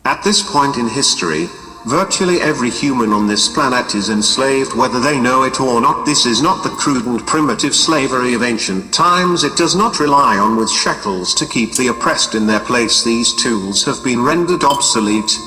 At this point in history, virtually every human on this planet is enslaved whether they know it or not. This is not the crude and primitive slavery of ancient times. It does not rely on with shackles to keep the oppressed in their place. These tools have been rendered obsolete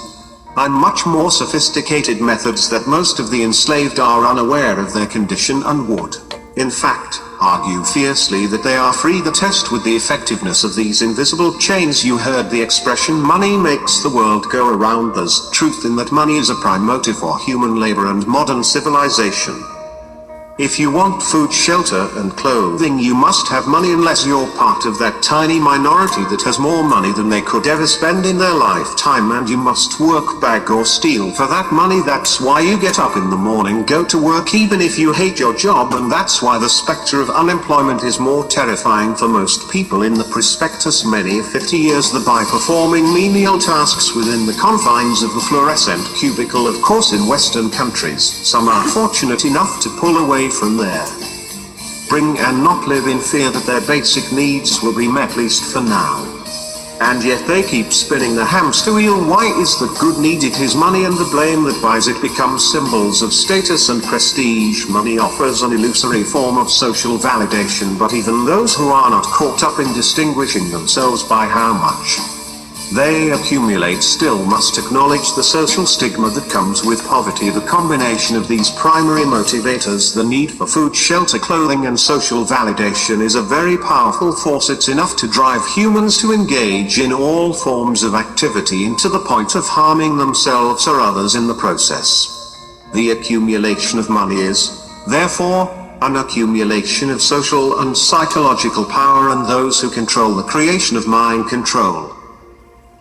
by much more sophisticated methods that most of the enslaved are unaware of their condition and would, in fact, argue fiercely that they are free. The test with the effectiveness of these invisible chains. You heard the expression, money makes the world go around. There's truth in that. Money is a prime motive for human labor and modern civilization. If you want food, shelter, and clothing, you must have money, unless you're part of that tiny minority that has more money than they could ever spend in their lifetime, and you must work, beg, or steal for that money. That's why you get up in the morning, go to work, even if you hate your job, and that's why the specter of unemployment is more terrifying for most people. In the prospectus, many 50 years by performing menial tasks within the confines of the fluorescent cubicle. Of course, in Western countries, some are fortunate enough to pull away from there, bring and not live in fear that their basic needs will be met, at least for now. And yet they keep spinning the hamster wheel. Why is the good needed? His money and the blame that buys it become symbols of status and prestige. Money offers an illusory form of social validation, but even those who are not caught up in distinguishing themselves by how much they accumulate still must acknowledge the social stigma that comes with poverty. The combination of these primary motivators, the need for food, shelter, clothing, and social validation, is a very powerful force. It's enough to drive humans to engage in all forms of activity, and to the point of harming themselves or others in the process. The accumulation of money is, therefore, an accumulation of social and psychological power, and those who control the creation of mind control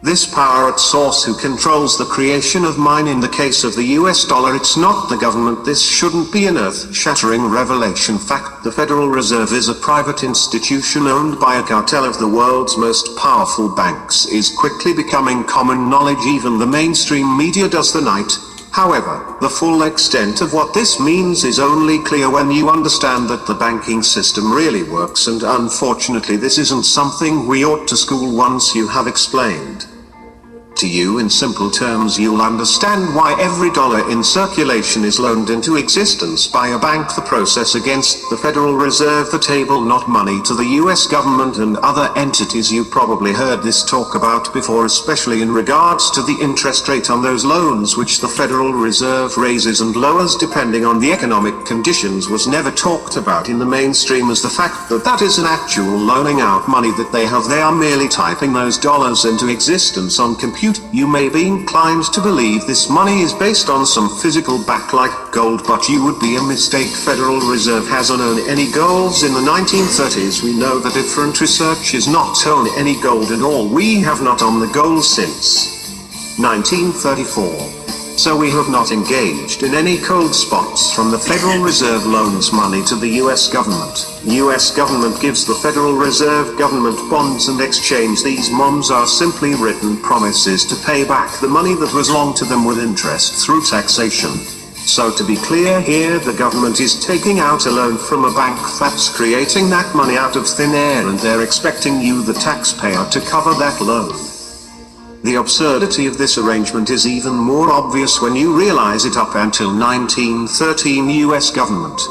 this power at source. Who controls the creation of mine? In the case of the US dollar, it's not the government. This shouldn't be an earth-shattering revelation. Fact: the Federal Reserve is a private institution owned by a cartel of the world's most powerful banks. Is quickly becoming common knowledge. Even the mainstream media does the night. However, the full extent of what this means is only clear when you understand that the banking system really works, and unfortunately this isn't something we ought to school. Once you have explained to you in simple terms, you'll understand why every dollar in circulation is loaned into existence by a bank. The process against the Federal Reserve, the table, not money to the US government and other entities. You probably heard this talk about before, especially in regards to the interest rate on those loans, which the Federal Reserve raises and lowers depending on the economic conditions. Was never talked about in the mainstream as the fact that that is an actual loaning out money that they have. They are merely typing those dollars into existence on computer. You may be inclined to believe this money is based on some physical back like gold, but you would be a mistake. Federal Reserve hasn't owned any golds in the 1930s. We know that different research is not owned any gold at all. We have not owned the gold since 1934. So we have not engaged in any cold spots. From the Federal Reserve loans money to the US government. US government gives the Federal Reserve government bonds and exchange. These bonds are simply written promises to pay back the money that was loaned to them with interest through taxation. So to be clear here, the government is taking out a loan from a bank that's creating that money out of thin air, and they're expecting you, the taxpayer, to cover that loan. The absurdity of this arrangement is even more obvious when you realize it. Up until 1913, US government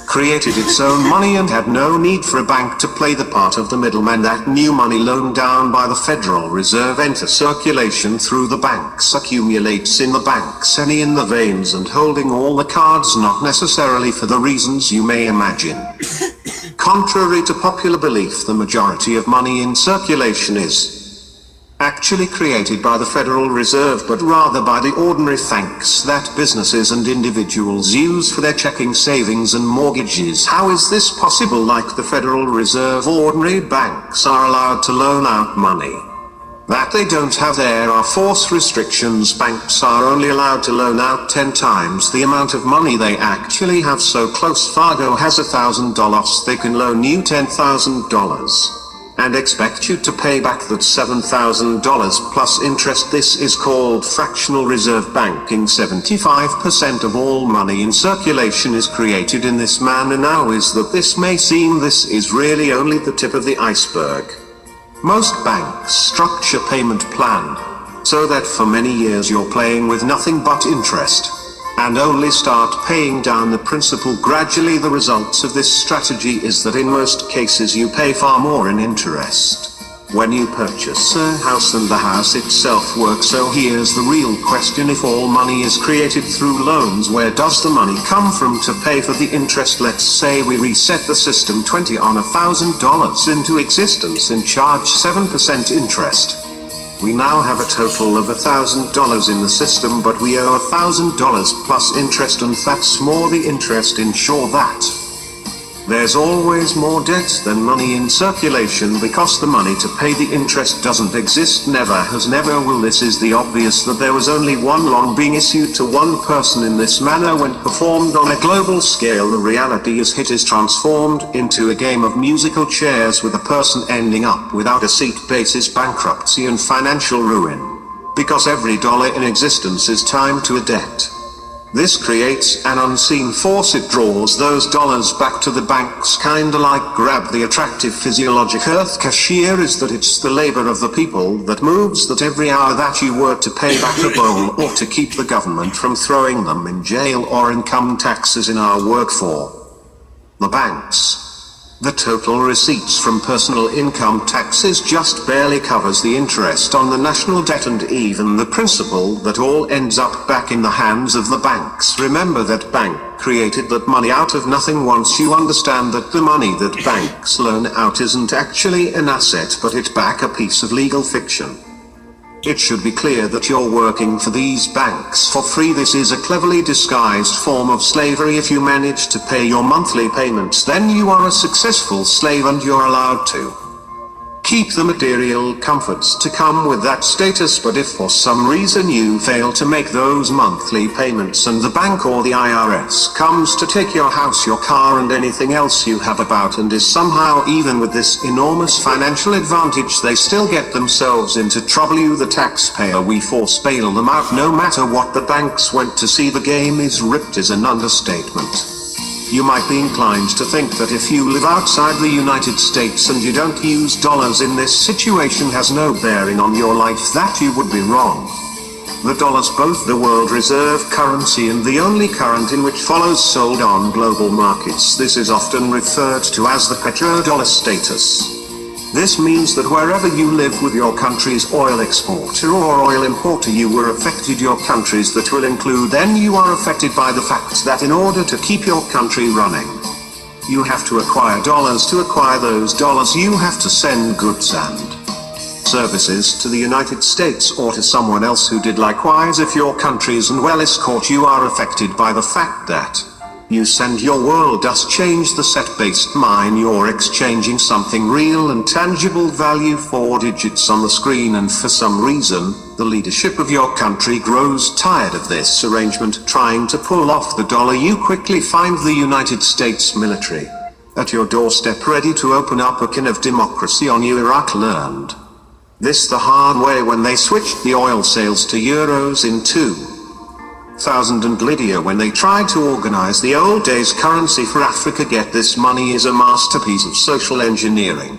created its own money and had no need for a bank to play the part of the middleman. That new money loaned down by the Federal Reserve enters circulation through the banks, accumulates in the banks, any in the veins, and holding all the cards, not necessarily for the reasons you may imagine. Contrary to popular belief, the majority of money in circulation is actually created by the Federal Reserve, but rather by the ordinary thanks that businesses and individuals use for their checking, savings, and mortgages. How is this possible? Like the Federal Reserve, ordinary banks are allowed to loan out money that they don't have. There are force restrictions. Banks are only allowed to loan out 10 times the amount of money they actually have. So close Fargo has $1,000, they can loan you $10,000 and expect you to pay back that $7,000 plus interest. This is called fractional reserve banking. 75% of all money in circulation is created in this manner. Now is that this may seem, this is really only the tip of the iceberg. Most banks structure payment plan so that for many years you're playing with nothing but interest, and only start paying down the principal gradually. The results of this strategy is that in most cases you pay far more in interest when you purchase a house than the house itself works. So here's the real question: if all money is created through loans, where does the money come from to pay for the interest? Let's say we reset the system 20 on $1,000 into existence and charge 7% interest. We now have a total of $1,000 in the system, but we owe $1,000 plus interest, and that's more the interest. Ensure that there's always more debt than money in circulation, because the money to pay the interest doesn't exist, never has, never will. This is the obvious, that there was only one loan being issued to one person in this manner. When performed on a global scale, the reality is hit is transformed into a game of musical chairs, with a person ending up without a seat. Basis bankruptcy and financial ruin, because every dollar in existence is timed to a debt. This creates an unseen force. It draws those dollars back to the banks, kinda like grab. The attractive physiologic earth cashier is that it's the labor of the people that moves, that every hour that you work to pay back a bowl, or to keep the government from throwing them in jail, or income taxes in our work for the banks. The total receipts from personal income taxes just barely covers the interest on the national debt and even the principal. That all ends up back in the hands of the banks. Remember that bank created that money out of nothing. Once you understand that the money that banks loan out isn't actually an asset, but it's back a piece of legal fiction, it should be clear that you're working for these banks for free. This is a cleverly disguised form of slavery. If you manage to pay your monthly payments, then you are a successful slave, and you're allowed to keep the material comforts to come with that status. But if for some reason you fail to make those monthly payments, and the bank or the IRS comes to take your house, your car, and anything else you have about, and is somehow, even with this enormous financial advantage, they still get themselves into trouble, you the taxpayer, we force bail them out. No matter what the banks went to see, the game is ripped is an understatement. You might be inclined to think that if you live outside the United States and you don't use dollars in this situation has no bearing on your life, that you would be wrong. The dollar's both the world reserve currency and the only current in which follows sold on global markets. This is often referred to as the petrodollar status. This means that wherever you live with your country's oil exporter or oil importer, you were affected. Your countries that will include, then you are affected by the fact that in order to keep your country running, you have to acquire dollars. To acquire those dollars, you have to send goods and services to the United States or to someone else who did likewise. If your country isn't well escorted, you are affected by the fact that you send your world does change the set-based mine. You're exchanging something real and tangible, value, 4 digits on the screen, and for some reason, the leadership of your country grows tired of this arrangement. Trying to pull off the dollar, you quickly find the United States military at your doorstep, ready to open up a can of democracy on you. Iraq learned this the hard way when they switched the oil sales to euros in 2000, and Lydia when they tried to organize the old days currency for Africa. Get this, money is a masterpiece of social engineering,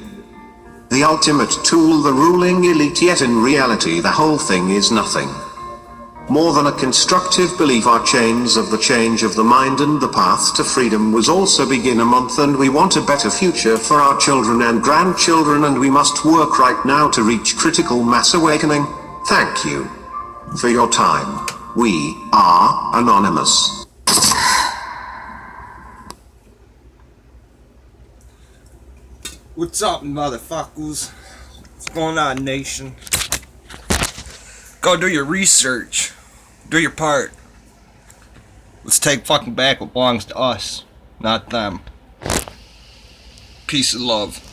the ultimate tool, the ruling elite, yet in reality the whole thing is nothing more than a constructive belief. Our chains of the change of the mind, and the path to freedom was also begin a month, and we want a better future for our children and grandchildren, and we must work right now to reach critical mass awakening. Thank you for your time. We are Anonymous. What's up, motherfuckers? What's going on, nation? Go do your research. Do your part. Let's take fucking back what belongs to us, not them. Peace and love.